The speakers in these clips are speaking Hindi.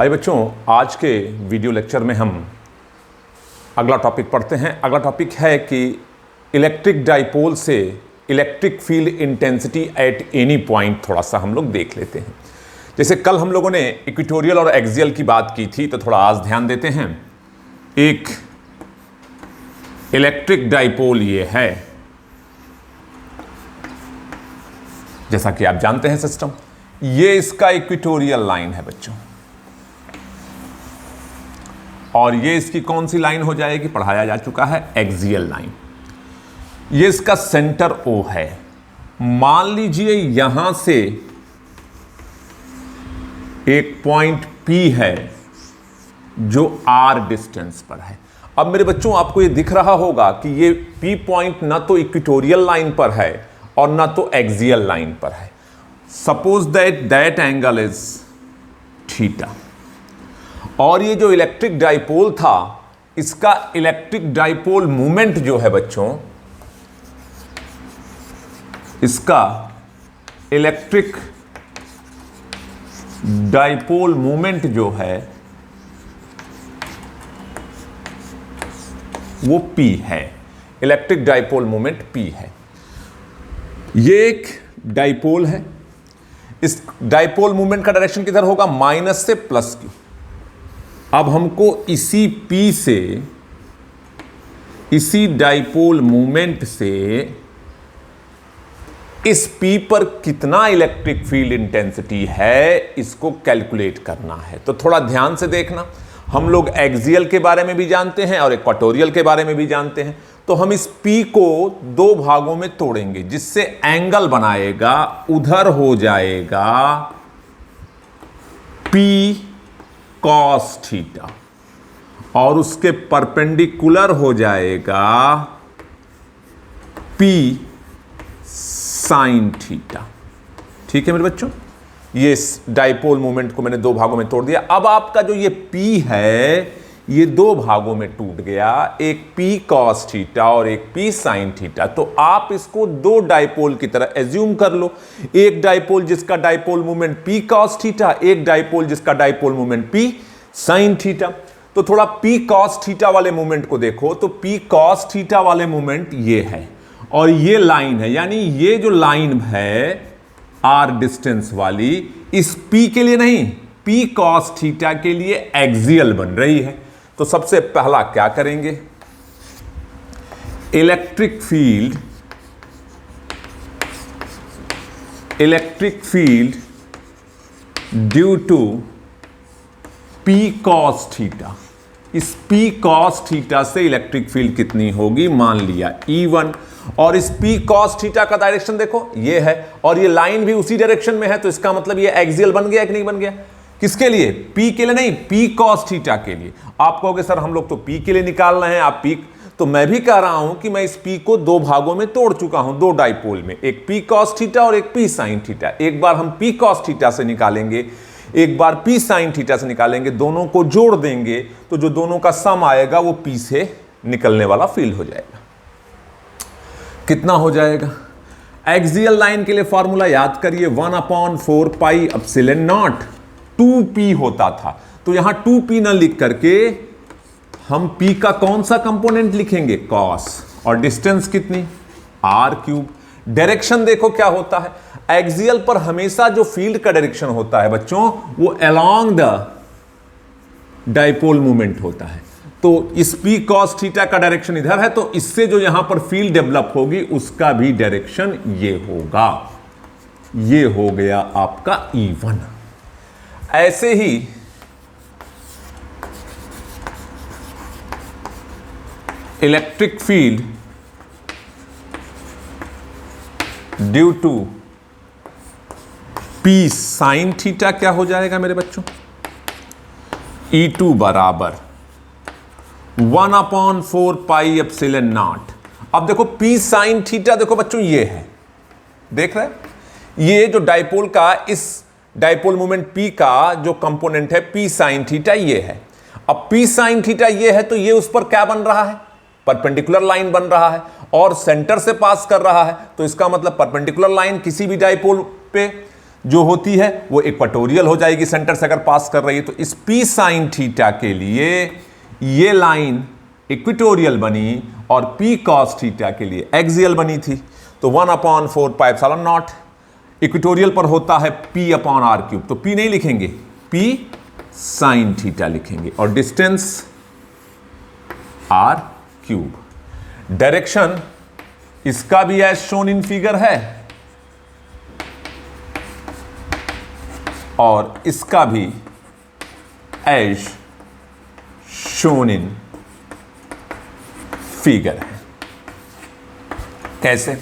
आइए बच्चों, आज के वीडियो लेक्चर में हम अगला टॉपिक पढ़ते हैं। अगला टॉपिक है कि इलेक्ट्रिक डाइपोल से electric field intensity at any point थोड़ा सा हम लोग देख लेते हैं। जैसे कल हम लोगों ने इक्वेटोरियल और एक्सियल की बात की थी, तो थोड़ा आज ध्यान देते हैं। एक इलेक्ट्रिक डाइपोल ये है, जैसा कि आप जानते हैं सिस्टम, ये इसका इक्वेटोरियल लाइन है बच्चों, और ये इसकी कौन सी लाइन हो जाएगी, पढ़ाया जा चुका है, एक्सियल लाइन। ये इसका सेंटर O है। मान लीजिए यहां से एक पॉइंट P है जो R डिस्टेंस पर है। अब मेरे बच्चों, आपको ये दिख रहा होगा कि ये P पॉइंट ना तो इक्वेटोरियल लाइन पर है और ना तो एक्सियल लाइन पर है। Suppose that angle is theta. और ये जो इलेक्ट्रिक डाइपोल था, इसका इलेक्ट्रिक डाइपोल मोमेंट जो है बच्चों, इसका इलेक्ट्रिक डाइपोल मोमेंट जो है वो P है। इलेक्ट्रिक डाइपोल मोमेंट P है। ये एक डाइपोल है। इस डाइपोल मोमेंट का डायरेक्शन किधर होगा, माइनस से प्लस की। अब हमको इसी P से, इसी डाइपोल मोमेंट से इस P पर कितना इलेक्ट्रिक फील्ड इंटेंसिटी है, इसको कैलकुलेट करना है। तो थोड़ा ध्यान से देखना। हम लोग एक्सियल के बारे में भी जानते हैं और इक्वेटोरियल के बारे में भी जानते हैं। तो हम इस P को दो भागों में तोड़ेंगे, जिससे एंगल बनाएगा, उधर हो जाएगा P कॉस थीटा, और उसके परपेंडिकुलर हो जाएगा P साइन थीटा। ठीक है मेरे बच्चों, ये डाइपोल मोमेंट को मैंने दो भागों में तोड़ दिया। अब आपका जो ये P है, ये दो भागों में टूट गया, एक P कॉस थीटा और एक P साइन थीटा। तो आप इसको दो डाइपोल की तरह एज्यूम कर लो। एक डाइपोल जिसका dipole moment P cos theta, एक डाइपोल जिसका dipole moment P sine theta. तो थोड़ा P कॉस थीटा वाले मोमेंट को देखो, तो P कॉस थीटा वाले मोमेंट ये है, और ये लाइन है, यानी ये जो लाइन है R डिस्टेंस वाली, इस P के लिए नहीं, P कॉस थीटा के लिए एक्सियल बन रही है। तो सबसे पहला क्या करेंगे, electric field due to P cos theta. इस P कॉस थीटा से इलेक्ट्रिक फील्ड कितनी होगी, मान लिया E1, और इस P कॉस थीटा का डायरेक्शन देखो ये है, और ये लाइन भी उसी डायरेक्शन में है। तो इसका मतलब ये एक्सियल बन गया कि नहीं बन गया। किसके लिए, P के लिए नहीं, P कॉस थीटा के लिए। आप कहोगे सर हम लोग तो P के लिए निकाल रहे हैं, आप P, तो मैं भी कह रहा हूं कि मैं इस P को दो भागों में तोड़ चुका हूं, दो डाइपोल में, एक P कॉस थीटा और एक P साइन थीटा। एक बार हम P कॉस थीटा से निकालेंगे, एक बार P साइन थीटा से निकालेंगे, दोनों को जोड़ देंगे तो जो दोनों का सम आएगा वो P से निकलने वाला फील्ड हो जाएगा। कितना हो जाएगा, एक्सियल लाइन के लिए फॉर्मूला याद करिए, 1/4 पाई एप्सिलॉन नॉट। 2P होता था, तो यहां 2P ना लिख करके हम P का कौन सा कंपोनेंट लिखेंगे, कॉस, और डिस्टेंस कितनी, R³। डायरेक्शन देखो क्या होता है, एक्सियल पर हमेशा जो फील्ड का डायरेक्शन होता है बच्चों, वो अलोंग द डाइपोल मोमेंट होता है। तो इस P कॉस थीटा का डायरेक्शन इधर है, तो इससे जो यहां पर फील्ड डेवलप होगी उसका भी डायरेक्शन ये होगा। ये हो गया आपका E1। ऐसे ही electric field due to P sine theta क्या हो जाएगा मेरे बच्चों, E2 बराबर 1/4 पाई एप्सिलॉन नॉट। अब देखो P साइन थीटा, देखो बच्चों ये है, देख रहे हैं, ये जो डाइपोल का, इस डाइपोल मोमेंट P का जो कंपोनेंट है P साइन थीटा ये है। अब P साइन थीटा ये है, तो ये उस पर क्या बन रहा है, परपेंडिकुलर लाइन बन रहा है, और सेंटर से पास कर रहा है। तो इसका मतलब परपेंडिकुलर लाइन किसी भी डाइपोल पे जो होती है वो इक्वेटोरियल हो जाएगी सेंटर से अगर पास कर रही है। तो इस P sin थीटा के लिए ये लाइन इक्वेटोरियल बनी और P cos थीटा के लिए एक्सियल बनी थी। तो 1/4 पाई एप्सिलॉन नॉट इक्वेटोरियल पर होता है P/r³। तो P नहीं लिखेंगे, P sin थीटा लिखेंगे और डिस्टेंस r³। डायरेक्शन इसका भी एज शोन इन फिगर है और इसका भी एज शोन इन फिगर है। कैसे?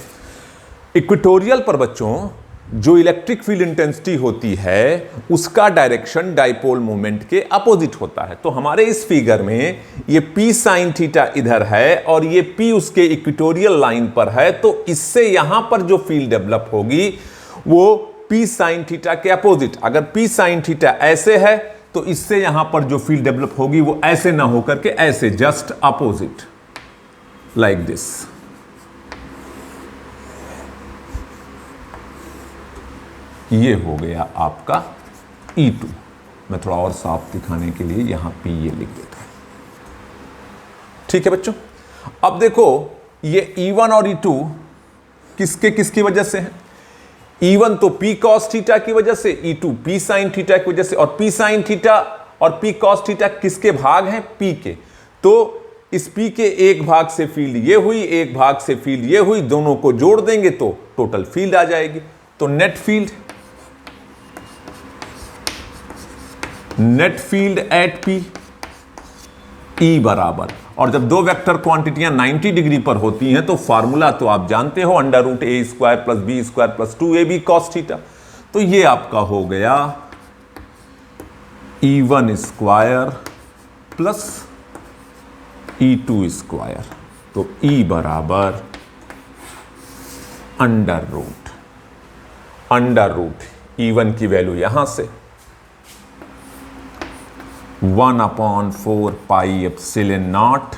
इक्वेटोरियल पर बच्चों जो इलेक्ट्रिक फील्ड इंटेंसिटी होती है उसका डायरेक्शन डाइपोल मोमेंट के अपोजिट होता है। तो हमारे इस फिगर में ये P sin थीटा इधर है और ये P उसके इक्वेटोरियल लाइन पर है। तो इससे यहां पर जो फील्ड डेवलप होगी वो P sin थीटा के अपोजिट। अगर P sin थीटा ऐसे है तो इससे यहां पर जो फील्ड डेवलप होगी वो ऐसे ना होकर के ऐसे, जस्ट अपोजिट, लाइक दिस। ये हो गया आपका E2। मैं थोड़ा और साफ दिखाने के लिए यहां P ये लिख देता हूं। ठीक है बच्चों, अब देखो ये E1 और E2 किसके किसकी वजह से है? E1 तो P cos थीटा की वजह से, E2 P sin थीटा की वजह से। और P sin थीटा और P cos थीटा किसके भाग हैं? P के। तो इस P के एक भाग से फील्ड ये हुई, एक भाग से फील्ड ये हुई, दोनों को जोड़ देंगे तो टोटल फील्ड आ जाएगी। तो net field at P E बराबर, और जब दो वेक्टर क्वांटिटियां 90 डिग्री पर होती हैं तो फार्मूला तो आप जानते हो, √a² + b² + 2ab cos theta. तो ये आपका हो गया E1² + E2²। तो E बराबर √, E1 की वैल्यू यहां से 1/4 pi epsilon naught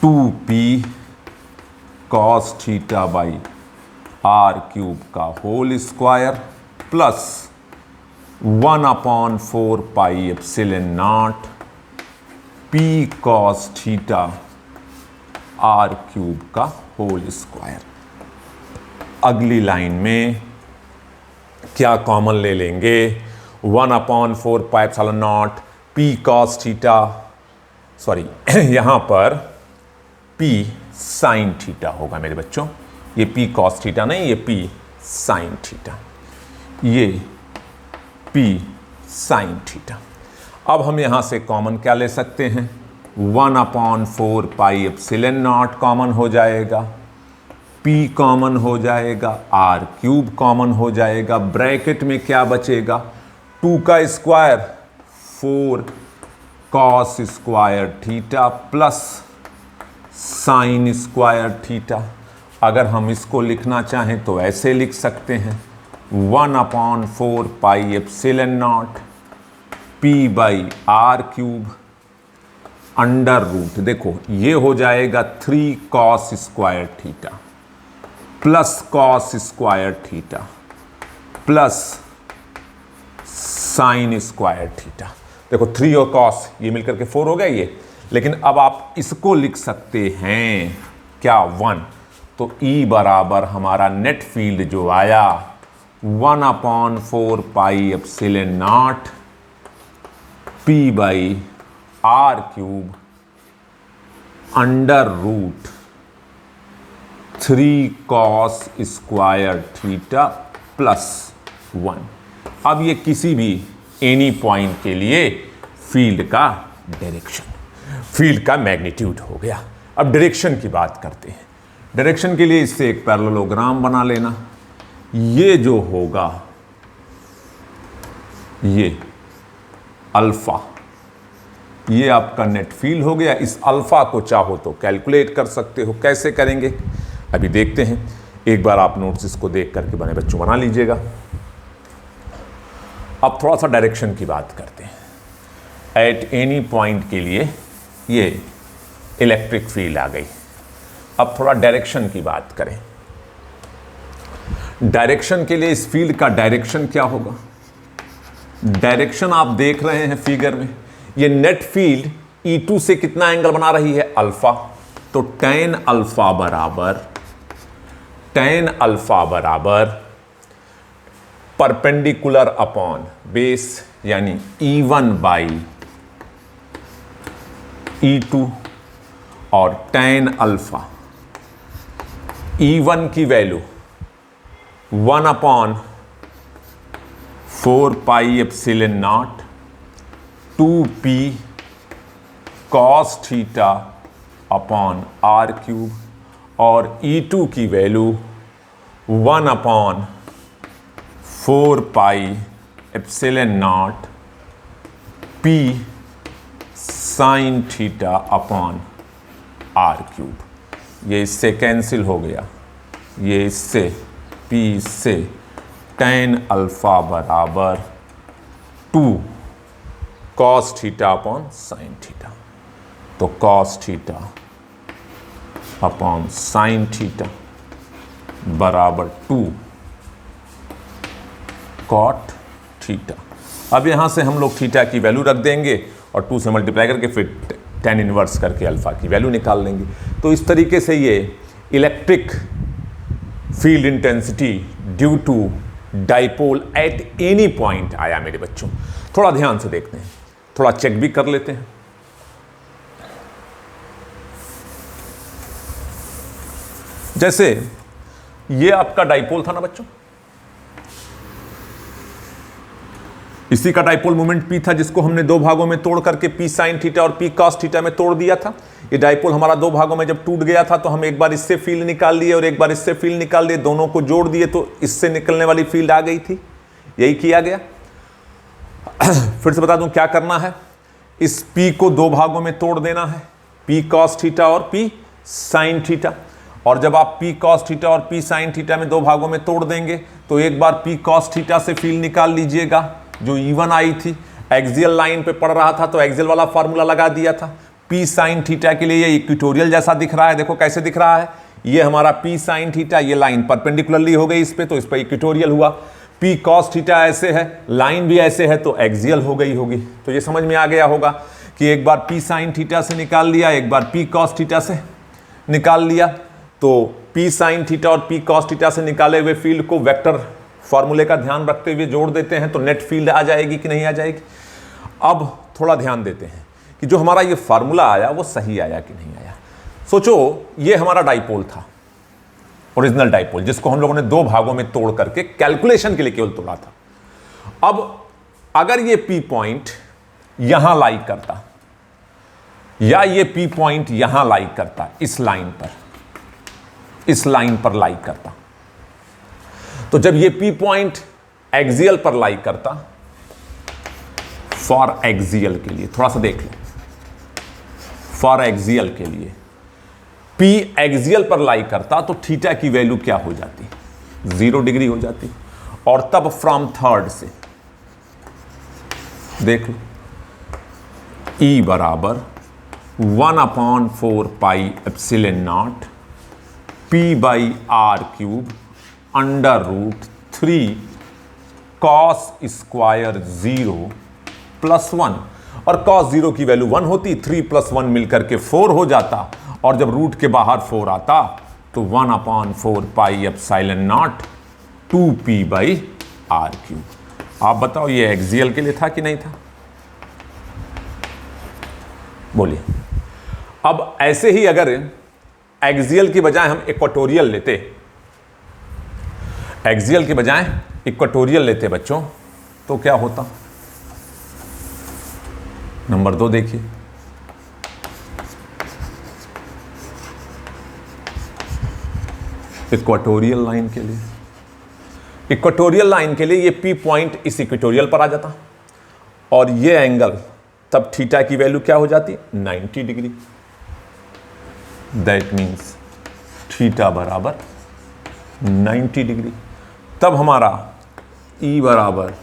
2p cos theta by r³ का whole square plus 1/4 pi epsilon naught p cos theta r³ का होल स्क्वायर। अगली लाइन में क्या कॉमन ले लेंगे? 1/4 pi epsilon naught P cos theta, sorry यहां पर P sin थीटा होगा मेरे बच्चों। ये P cos थीटा नहीं, ये P sin थीटा, ये P sin थीटा। अब हम यहां से कॉमन क्या ले सकते हैं? 1/4 पाई एप्सिलॉन नॉट कॉमन हो जाएगा, P कॉमन हो जाएगा, r³ कॉमन हो जाएगा। ब्रैकेट में क्या बचेगा? 2 का square 4 cos² theta plus sin² theta. अगर हम इसको लिखना चाहें तो ऐसे लिख सकते हैं 1/4 pi epsilon naught P by r³ √। देखो ये हो जाएगा 3 cos² theta plus cos² theta plus sin² theta. देखो 3 और cos ये मिलकर के 4 हो गया ये, लेकिन अब आप इसको लिख सकते हैं क्या? 1। तो E बराबर हमारा नेट फील्ड जो आया 1/4 pi epsilon naught P by r³ √3 cos² theta plus 1। अब ये किसी भी एनी पॉइंट के लिए फील्ड का डायरेक्शन, फील्ड का मैग्नीट्यूड हो गया। अब डायरेक्शन की बात करते हैं। डायरेक्शन के लिए इससे एक पैरेललोग्राम बना लेना। ये जो होगा ये अल्फा, ये आपका नेट फील्ड हो गया। इस अल्फा को चाहो तो कैलकुलेट कर सकते हो। कैसे करेंगे अभी देखते हैं। एक बार आप नोट्स इसको देख करके बने बच्चों बना लीजिएगा। अब थोड़ा सा डायरेक्शन की बात करते हैं। एट एनी पॉइंट के लिए ये इलेक्ट्रिक फील्ड आ गई। अब थोड़ा डायरेक्शन की बात करें। डायरेक्शन के लिए इस फील्ड का डायरेक्शन क्या होगा? डायरेक्शन आप देख रहे हैं फिगर में, ये नेट फील्ड E2 से कितना एंगल बना रही है? अल्फा। तो tan अल्फा बराबर परपेंडिकुलर अपॉन बेस यानी E1 बाई E2 और tan अल्फा E1 की वैल्यू 1 अपॉन 4 पाई epsilon naught 2p cos theta upon r cube और E2 की वैल्यू 1 अपॉन 4 पाई epsilon naught p sine theta upon r cube. ये इससे कैंसिल हो गया, ये इससे p से tan अल्फा बराबर 2 cos theta upon sine theta. तो cos theta upon sine theta बराबर 2 cot थीटा। अब यहां से हम लोग थीटा की वैल्यू रख देंगे और 2 से मल्टीप्लाई करके फिर tan इनवर्स करके अल्फा की वैल्यू निकाल लेंगे। तो इस तरीके से ये electric field intensity due to dipole at any point आया मेरे बच्चों। थोड़ा ध्यान से देखते हैं, थोड़ा चेक भी कर लेते हैं। जैसे ये आपका डाइपोल था ना बच्चों, इसी का डाइपोल मोमेंट P था जिसको हमने दो भागों में तोड़ करके P साइन थीटा और P cos थीटा में तोड़ दिया था। ये डाइपोल हमारा दो भागों में जब टूट गया था तो हम एक बार इससे फील्ड निकाल लिए और एक बार इससे फील्ड निकाल लिए, दोनों को जोड़ दिए तो इससे निकलने वाली फील्ड आ गई थी। यही किया गया। फिर से बता दूं क्या करना है, इस P को दो भागों में तोड़ देना है, P cos थीटा और P साइन थीटा। और जब आप P cos थीटा और P साइन थीटा में दो भागों में तोड़ देंगे तो एक बार P cos थीटा से फील्ड निकाल लीजिएगा जो E1 आई थी। एक्सियल लाइन पे पड़ रहा था तो एक्सियल वाला फार्मूला लगा दिया था। P साइन थीटा के लिए ये इक्वेटोरियल जैसा दिख रहा है, देखो कैसे दिख रहा है, ये हमारा P साइन थीटा, ये लाइन परपेंडिकुलरली हो गई इस पे तो इस पे इक्वेटोरियल हुआ। P cos थीटा ऐसे है, लाइन भी ऐसे है तो एक्सियल हो गई होगी। तो ये समझ में आ गया होगा कि एक बार P साइन थीटा से निकाल लिया, एक बार P cos थीटा से निकाल लिया। तो P साइन थीटा और P cos थीटा से निकाले हुए फील्ड को वेक्टर फॉर्मूले का ध्यान रखते हुए जोड़ देते हैं तो नेट फील्ड आ जाएगी कि नहीं आ जाएगी। अब थोड़ा ध्यान देते हैं कि जो हमारा ये फार्मूला आया वो सही आया कि नहीं आया। सोचो ये हमारा डाइपोल था, ओरिजिनल डाइपोल, जिसको हम लोगों ने दो भागों में तोड़ करके कैलकुलेशन के लिए केवल तोड़ा था। अब अगर ये P पॉइंट यहां लाई करता या ये P पॉइंट यहां लाई करता, इस लाइन पर लाई करता, तो जब ये P पॉइंट एक्सियल पर लाई करता, फॉर एक्सियल के लिए थोड़ा सा देख लो, फॉर एक्सियल के लिए P एक्सियल पर लाई करता तो थीटा की वैल्यू क्या हो जाती? 0 डिग्री हो जाती। और तब फ्रॉम थर्ड से देख लो, E बराबर 1/4 pi epsilon naught P by r cube under root 3 cos square 0 plus 1। और cos 0 की वैल्यू 1 होती, 3 प्लस 1 मिलकर के 4 हो जाता। और जब रूट के बाहर 4 आता तो 1/4 pi epsilon naught 2p by r cube. आप बताओ ये एक्सियल के लिए था कि नहीं था? बोलिए। अब ऐसे ही अगर एक्सियल की बजाय हम इक्वेटोरियल लेते, एक्सियल के बजाय इक्वेटोरियल लेते बच्चों, तो क्या होता? नंबर 2 देखिए, इक्वेटोरियल लाइन के लिए, इक्वेटोरियल लाइन के लिए ये P पॉइंट इस इक्वेटोरियल पर आ जाता और ये एंगल, तब थीटा की वैल्यू क्या हो जाती? 90 डिग्री। दैट मीन्स थीटा बराबर 90 डिग्री। तब हमारा E बराबर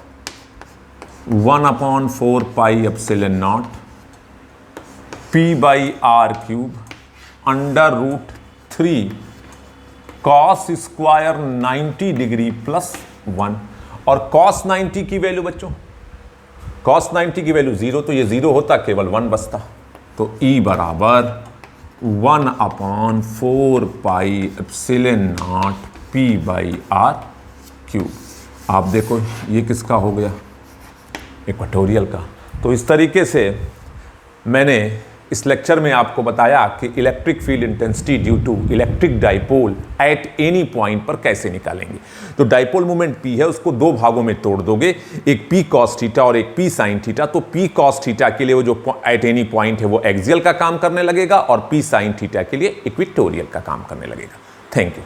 1/4 pi epsilon naught P by r cube under root 3 cos square 90 degree plus 1, और कॉस 90 की वैल्यू बच्चों, कॉस 90 की वैल्यू 0, तो ये 0 होता, केवल 1 बचता। तो E बराबर 1/4 pi epsilon not P/r cube. आप देखो ये किसका हो गया, इक्वेटोरियल का। तो इस तरीके से मैंने इस लेक्चर में आपको बताया कि electric field intensity due to electric dipole at any point पर कैसे निकालेंगे। तो डाइपोल मोमेंट P है, उसको दो भागों में तोड़ दोगे, एक P cos थीटा और एक P sin थीटा। तो P cos थीटा के लिए वो जो एट एनी पॉइंट है वो एक्सियल का काम करने लगेगा, और P sin थीटा के लिए इक्वेटोरियल का काम करने लगेगा। Thank you.